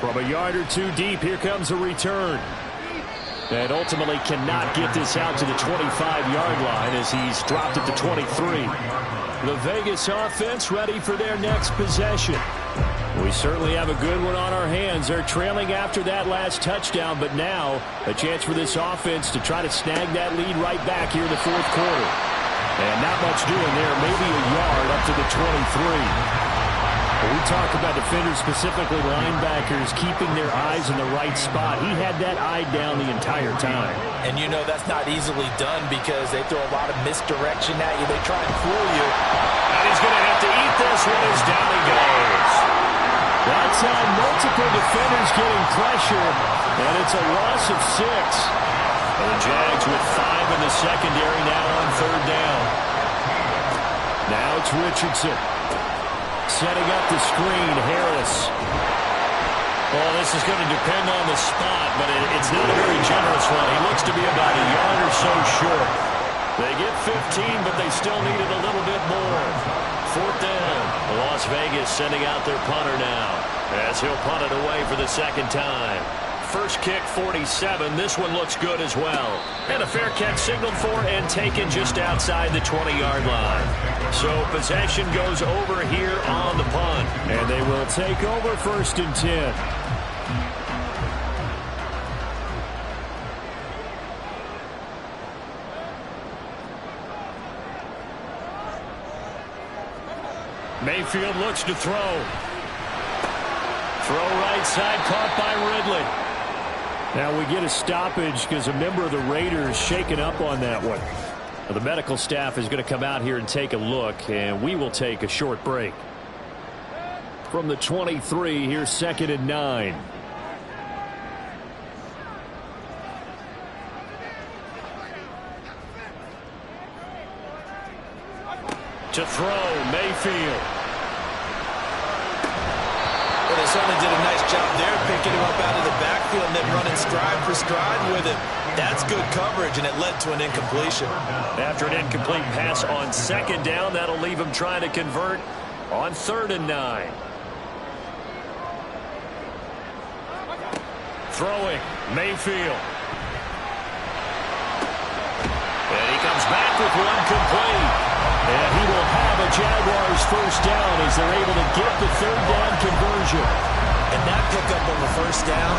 From a yard or 2 deep, here comes a return. And ultimately cannot get this out to the 25-yard line as he's dropped at the 23. The Vegas offense ready for their next possession. We certainly have a good one on our hands. They're trailing after that last touchdown, but now a chance for this offense to try to snag that lead right back here in the 4th quarter. And not much doing there, maybe a yard up to the 23. We talk about defenders, specifically linebackers, keeping their eyes in the right spot. He had that eye down the entire time. And you know that's not easily done because they throw a lot of misdirection at you. They try and fool you. And he's going to have to eat this one as down he goes. That's on multiple defenders getting pressure, and it's a loss of 6. And the Jags with 5 in the secondary now on 3rd down. Now it's Richardson. Setting up the screen, Harris. Well, this is going to depend on the spot, but it's not a very generous one. He looks to be about a yard or so short. They get 15, but they still need it a little bit more. 4th down. Las Vegas sending out their punter now as he'll punt it away for the 2nd time. First kick, 47. This one looks good as well. And a fair catch signaled for and taken just outside the 20-yard line. So possession goes over here on the punt. And they will take over 1st and 10. Mayfield looks to throw. Throw right side, caught by Ridley. Now we get a stoppage because a member of the Raiders shaken up on that one. Now the medical staff is going to come out here and take a look, and we will take a short break. From the 23, here's 2nd and 9. To throw, Mayfield. Well, they certainly did a nice job there, picking him up out of the backfield and then running stride for stride with him. That's good coverage, and it led to an incompletion. After an incomplete pass on 2nd down, that'll leave him trying to convert on 3rd and 9. Throwing, Mayfield. And he comes back with one complete. And he will have a Jaguars first down as they're able to get the 3rd down conversion. And that pickup on the first down,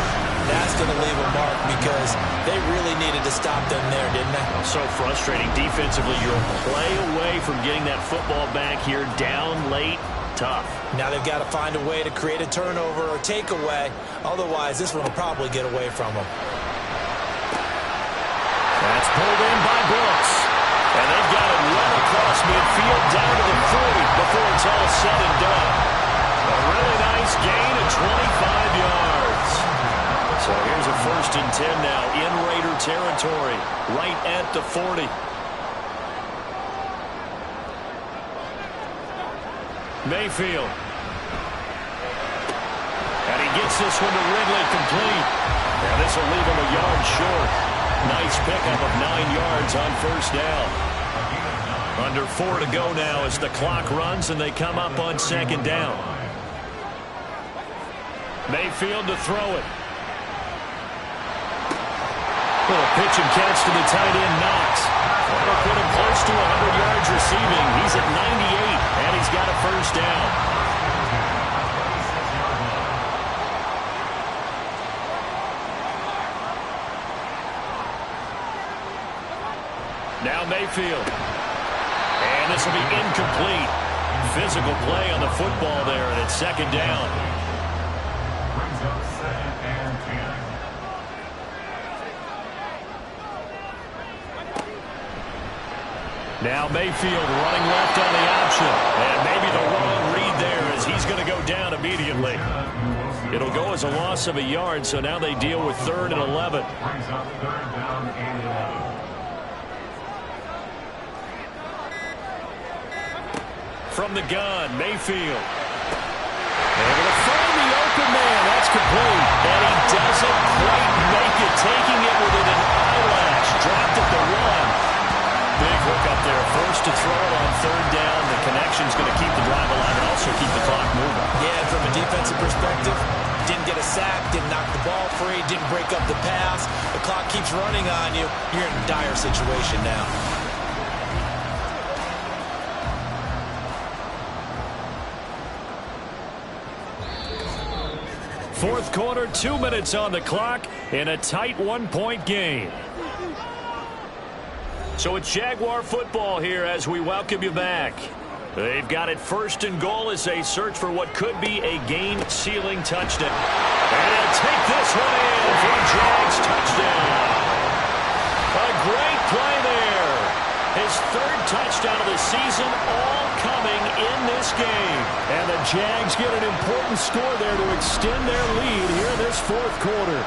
that's going to leave a mark because they really needed to stop them there, didn't they? So frustrating defensively. You're a play away from getting that football back here down late. Tough. Now they've got to find a way to create a turnover or takeaway. Otherwise, this one will probably get away from them. That's pulled in by Brooks. And they've got it run across midfield down to the 40 before it's all said and done. A really nice gain of 25 yards. So here's a 1st and 10 now in Raider territory, right at the 40. Mayfield. And he gets this one to Ridley complete. Now this will leave him a yard short. Nice pickup of 9 yards on 1st down. Under 4 to go now as the clock runs and they come up on 2nd down. Mayfield to throw it. Little pitch and catch to the tight end, Knox. That'll put him close to 100 yards receiving. He's at 98, and he's got a 1st down. Now Mayfield. And this will be incomplete. Physical play on the football there, and it's 2nd down. Brings up 2nd and 10. Now Mayfield running left on the option. And maybe the wrong read there as he's going to go down immediately. It'll go as a loss of a yard, so now they deal with 3rd and 11. Brings up 3rd down and 11. From the gun, Mayfield. Able to find the open man. That's complete. And he doesn't quite make it, taking it within an eyelash. Dropped at the 1. Big hook up there. Forced to throw it on 3rd down. The connection's going to keep the drive alive and also keep the clock moving. Yeah, from a defensive perspective, didn't get a sack, didn't knock the ball free, didn't break up the pass. The clock keeps running on you. You're in a dire situation now. 4th quarter, 2 minutes on the clock in a tight 1-point game. So it's Jaguar football here as we welcome you back. They've got it 1st and goal as they search for what could be a game-sealing touchdown. And they'll take this one in for a Jags touchdown. A great play there. His 3rd touchdown of the season, all coming in this game. And the Jags get an important score there to extend their lead here in this 4th quarter.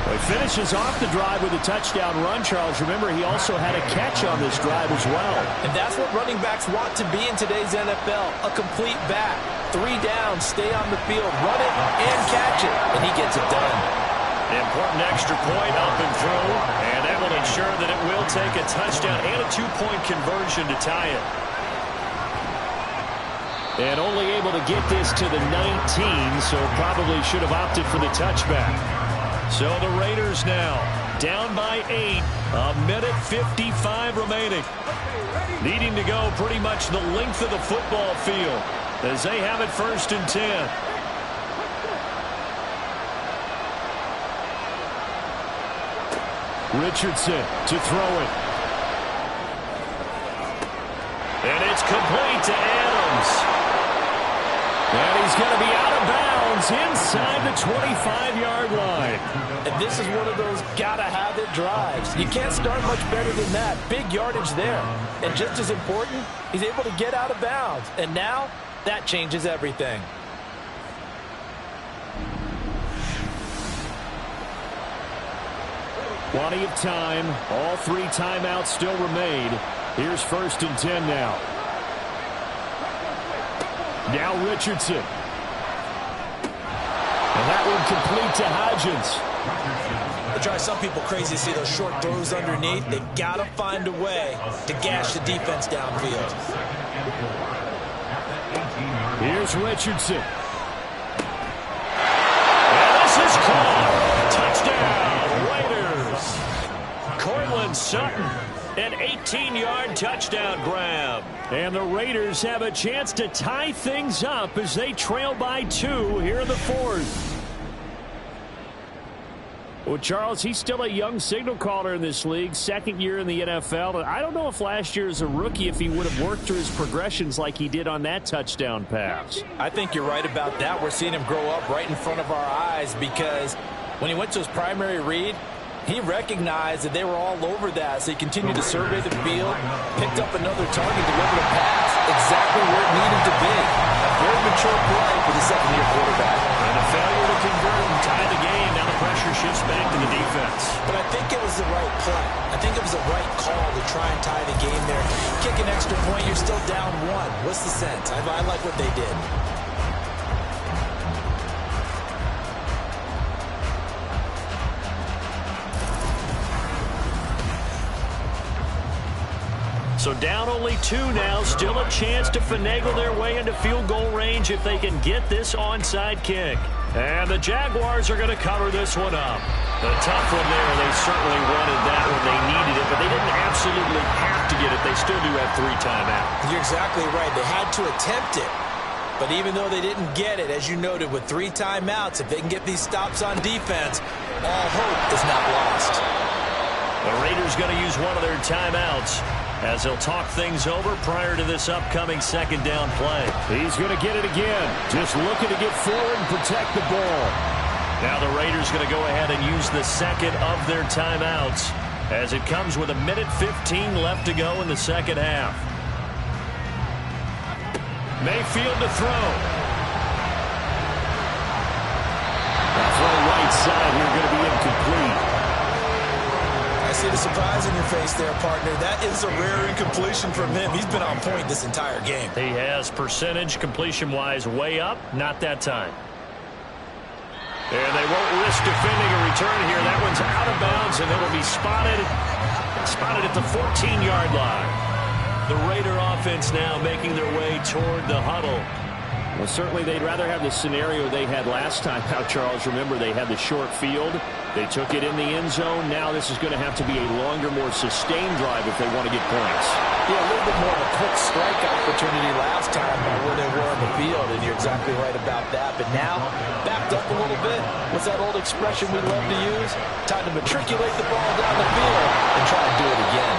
He finishes off the drive with a touchdown run, Charles. Remember, he also had a catch on this drive as well. And that's what running backs want to be in today's NFL, a complete back. 3 down, stay on the field, run it, and catch it. And he gets it done. Important extra point up and through, and that will ensure that it will take a touchdown and a 2-point conversion to tie it. And only able to get this to the 19, so probably should have opted for the touchback. So the Raiders now down by 8, a minute 55 remaining. Needing to go pretty much the length of the football field as they have it 1st and 10. Richardson to throw it. And it's It's complete to Adams. And he's going to be out of bounds inside the 25-yard line. And this is one of those gotta-have-it drives. You can't start much better than that. Big yardage there. And just as important, he's able to get out of bounds. And now, that changes everything. Plenty of time. All 3 timeouts still remain. Here's 1st and 10 now. Now Richardson. And that one complete to Hodgins. It drives some people crazy to see those short throws underneath. They've got to find a way to gash the defense downfield. Here's Richardson. And this is caught. Touchdown, Raiders. Cortland Sutton. An 18-yard touchdown grab. And the Raiders have a chance to tie things up as they trail by 2 here in the 4th. Well, Charles, he's still a young signal caller in this league, 2nd year in the NFL. And I don't know if last year as a rookie if he would have worked through his progressions like he did on that touchdown pass. I think you're right about that. We're seeing him grow up right in front of our eyes because when he went to his primary read, he recognized that they were all over that, so he continued to survey the field, picked up another target, delivered a pass exactly where it needed to be. A very mature play for the 2nd-year quarterback. And a failure to convert and tie the game. Now the pressure shifts back to the defense. But I think it was the right play. I think it was the right call to try and tie the game there. Kick an extra point, you're still down 1. What's the sense? I like what they did. So down only 2 now. Still a chance to finagle their way into field goal range if they can get this onside kick. And the Jaguars are going to cover this one up. A tough one there. They certainly wanted that when they needed it, but they didn't absolutely have to get it. They still do have 3 timeouts. You're exactly right. They had to attempt it. But even though they didn't get it, as you noted, with 3 timeouts, if they can get these stops on defense, all hope is not lost. The Raiders going to use one of their timeouts as they'll talk things over prior to this upcoming 2nd down play. He's going to get it again. Just looking to get forward and protect the ball. Now the Raiders going to go ahead and use the 2nd of their timeouts as it comes with 1:15 left to go in the 2nd half. Mayfield to throw. The throw right side here going to be incomplete. I see the surprise in your face there, partner. That is a rare incompletion from him. He's been on point this entire game. He has percentage completion-wise way up. Not that time. And they won't risk defending a return here. That one's out of bounds, and it'll be spotted at the 14-yard line. The Raider offense now making their way toward the huddle. Well, certainly they'd rather have the scenario they had last time. Now, Charles, remember they had the short field. They took it in the end zone. Now this is going to have to be a longer, more sustained drive if they want to get points. Yeah, a little bit more of a quick strike opportunity last time where they were on the field, and you're exactly right about that. But now, backed up a little bit. What's that old expression we love to use? Time to matriculate the ball down the field and try to do it again.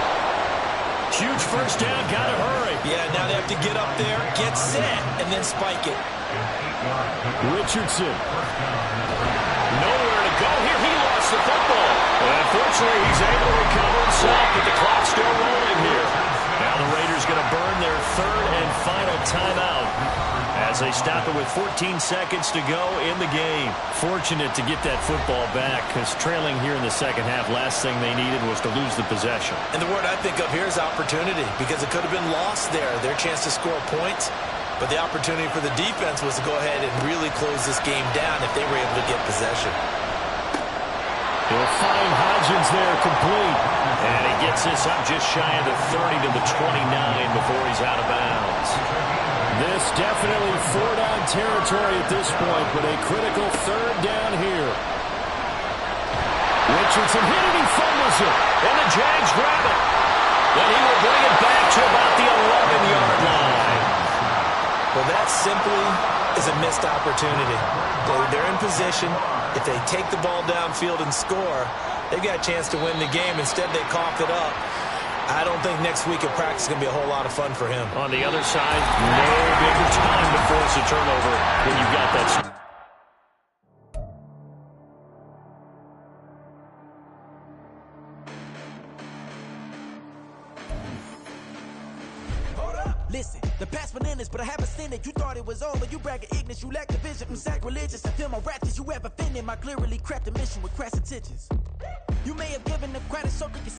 Huge first down, gotta hurry. Yeah, now they have to get up there, get set, and then spike it. Richardson. Nowhere to go here. He lost the football. Unfortunately, he's able to recover himself, but the clock's still rolling here. Now the Raiders going to burn their 3rd and final timeout as they stop it with 14 seconds to go in the game. Fortunate to get that football back because trailing here in the 2nd half, last thing they needed was to lose the possession. And the word I think of here is opportunity because it could have been lost there, their chance to score points. But the opportunity for the defense was to go ahead and really close this game down if they were able to get possession. He'll find Hodgins there complete. And he gets this up just shy of the 30 to the 29 before he's out of bounds. This definitely 4-down territory at this point, but a critical 3rd down here. Richardson hit it, he fumbles it. And the Jags grab it. Then he will bring it back to about the 11-yard line. Well, that simply is a missed opportunity. They're in position. If they take the ball downfield and score, they've got a chance to win the game. Instead, they cough it up. I don't think next week at practice is going to be a whole lot of fun for him. On the other side, no bigger time to force a turnover when you've got that. Listen, the past bananas, but I haven't seen it. You thought it was over. You bragging ignorance. You lack the vision from sacrilegious. I feel my raptors. You ever offended my clearly crafted mission with crass intentions. You may have given the credit so that you